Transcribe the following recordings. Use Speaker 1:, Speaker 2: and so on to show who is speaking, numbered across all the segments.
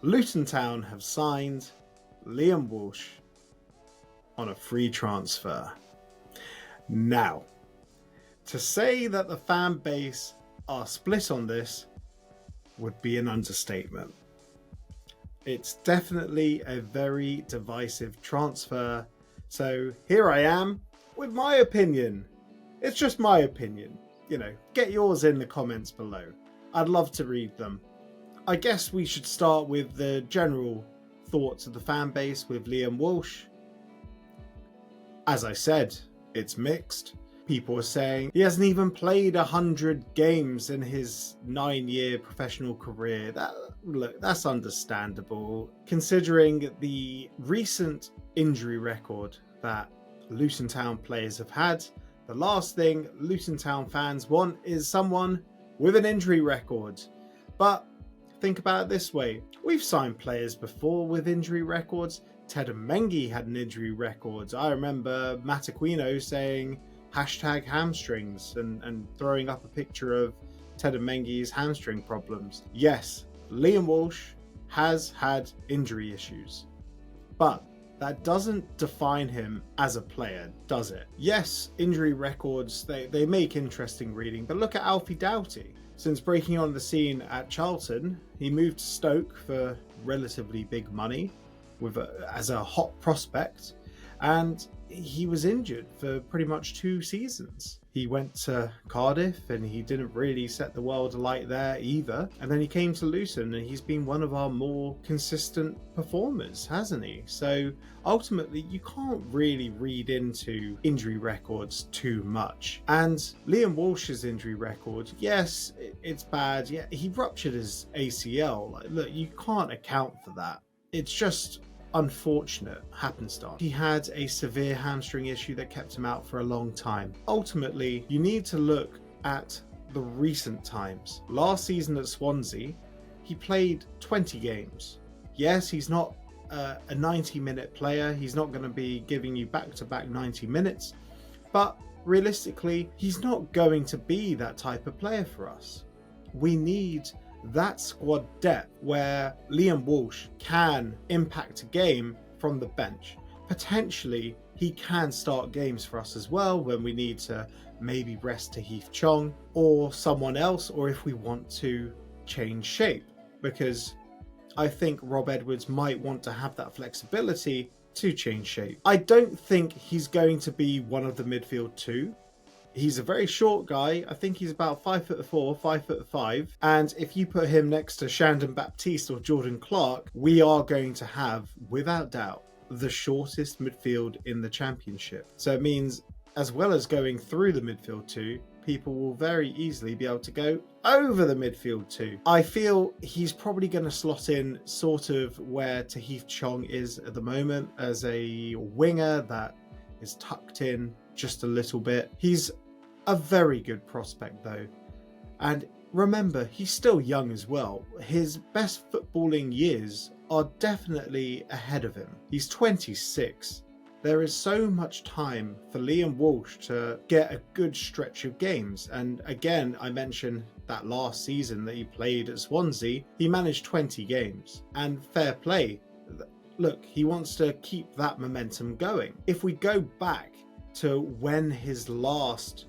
Speaker 1: Luton Town have signed Liam Walsh on a free transfer. Now, to say that the fan base are split on this would be an understatement. It's definitely a very divisive transfer. So here I am with my opinion. It's just my opinion. Get yours in the comments below. I'd love to read them. I guess we should start with the general thoughts of the fan base with Liam Walsh. As I said, it's mixed. People are saying he hasn't even played 100 games in his 9-year professional career. That's understandable, considering the recent injury record that Luton Town players have had. The last thing Luton Town fans want is someone with an injury record. But think about it this way. We've signed players before with injury records. Ted Mengi had an injury record. I remember Matt Aquino saying #hamstrings and throwing up a picture of Ted Mengi's hamstring problems. Yes, Liam Walsh has had injury issues, but that doesn't define him as a player, does it? Yes, injury records, they make interesting reading, but look at Alfie Doughty. Since breaking on the scene at Charlton, he moved to Stoke for relatively big money as a hot prospect, and he was injured for pretty much 2 seasons. He went to Cardiff and he didn't really set the world alight there either. And then he came to Luton and he's been one of our more consistent performers, hasn't he? So ultimately, you can't really read into injury records too much. And Liam Walsh's injury record, yes, it's bad. Yeah, he ruptured his ACL. Look, you can't account for that. It's just unfortunate happenstance. He had a severe hamstring issue that kept him out for a long time. Ultimately, you need to look at the recent times. Last season at Swansea, he played 20 games. Yes, he's not a 90-minute player. He's not going to be giving you back-to-back 90 minutes. But realistically, he's not going to be that type of player for us. We need that squad depth where Liam Walsh can impact a game from the bench. Potentially, he can start games for us as well when we need to maybe rest Tahith Chong or someone else, or if we want to change shape, because I think Rob Edwards might want to have that flexibility to change shape. I don't think he's going to be one of the midfield 2. He's a very short guy. I think he's about 5'4", 5'5", and if you put him next to Shandon Baptiste or Jordan Clark, we are going to have, without doubt, the shortest midfield in the Championship. So it means, as well as going through the midfield 2, people will very easily be able to go over the midfield 2. I feel he's probably going to slot in sort of where Tahith Chong is at the moment, as a winger that is tucked in just a little bit. He's a very good prospect though, and remember, he's still young as well. His best footballing years are definitely ahead of him. He's 26. There is so much time for Liam Walsh to get a good stretch of games, and again, I mentioned that last season that he played at Swansea, he managed 20 games, and fair play. Look, he wants to keep that momentum going. If we go back to when his last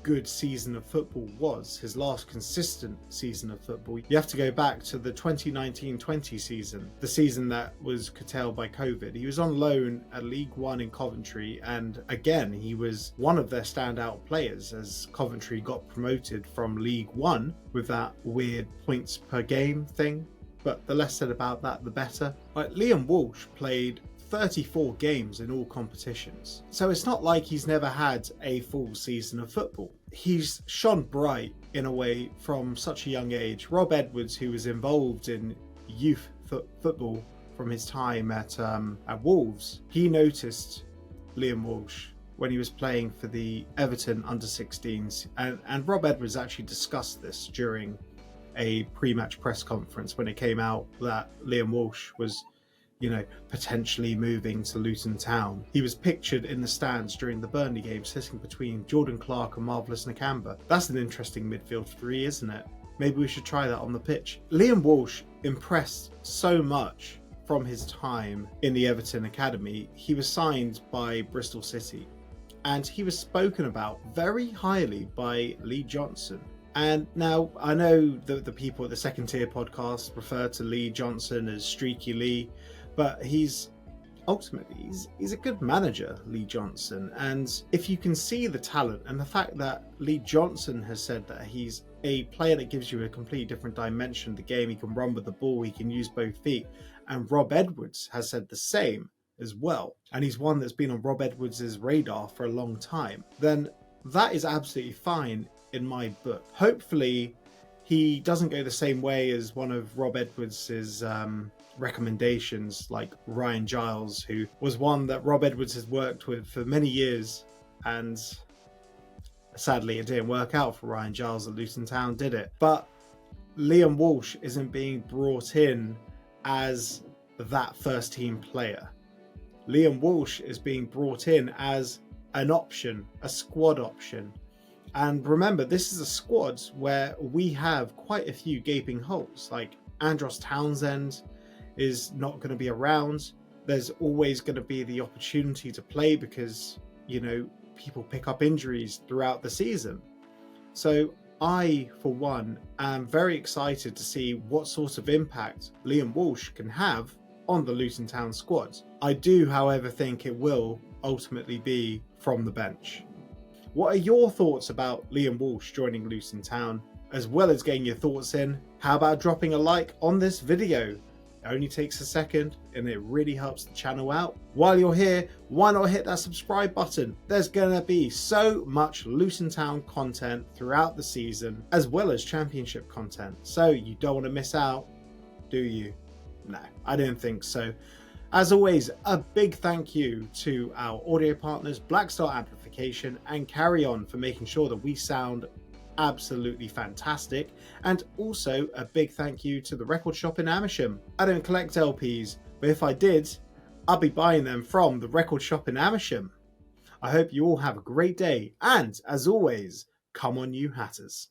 Speaker 1: good season of football was, his last consistent season of football, you have to go back to the 2019-20 season, the season that was curtailed by COVID. He was on loan at League One in Coventry, and again, he was one of their standout players as Coventry got promoted from League One with that weird points per game thing. But the less said about that, the better. Liam Walsh played 34 games in all competitions. So it's not like he's never had a full season of football. He's shone bright in a way from such a young age. Rob Edwards, who was involved in youth football from his time at Wolves, he noticed Liam Walsh when he was playing for the Everton under-16s. And Rob Edwards actually discussed this during a pre-match press conference when it came out that Liam Walsh was potentially moving to Luton Town. He was pictured in the stands during the Burnley game, sitting between Jordan Clark and Marvellous Nakamba. That's an interesting midfield 3, isn't it? maybe we should try that on the pitch. Liam Walsh impressed so much from his time in the Everton Academy. He was signed by Bristol City and he was spoken about very highly by Lee Johnson. And now I know that the people at the Second Tier podcast refer to Lee Johnson as Streaky Lee, but he's a good manager, Lee Johnson. And if you can see the talent and the fact that Lee Johnson has said that he's a player that gives you a completely different dimension of the game, he can run with the ball, he can use both feet, and Rob Edwards has said the same as well, and he's one that's been on Rob Edwards' radar for a long time, then that is absolutely fine in my book. Hopefully he doesn't go the same way as one of Rob Edwards' recommendations, like Ryan Giles, who was one that Rob Edwards has worked with for many years, and sadly it didn't work out for Ryan Giles at Luton Town, did it? But Liam Walsh isn't being brought in as that first team player. Liam Walsh is being brought in as an option, a squad option. And remember, this is a squad where we have quite a few gaping holes. Like Andros Townsend is not going to be around. There's always going to be the opportunity to play because, you know, people pick up injuries throughout the season. So I, for one, am very excited to see what sort of impact Liam Walsh can have on the Luton Town squad. I do, however, think it will ultimately be from the bench. What are your thoughts about Liam Walsh joining Luton Town? As well as getting your thoughts in, how about dropping a like on this video? It only takes a second and it really helps the channel out. While you're here, why not hit that subscribe button? There's gonna be so much Luton Town content throughout the season, as well as championship content. So you don't want to miss out, do you? No, I don't think so. As always, a big thank you to our audio partners, Black Star Amplification and Carry On, for making sure that we sound absolutely fantastic. And also a big thank you to the record shop in Amersham. I don't collect LPs, but if I did, I'll be buying them from the record shop in Amersham. I hope you all have a great day, and as always, come on you Hatters.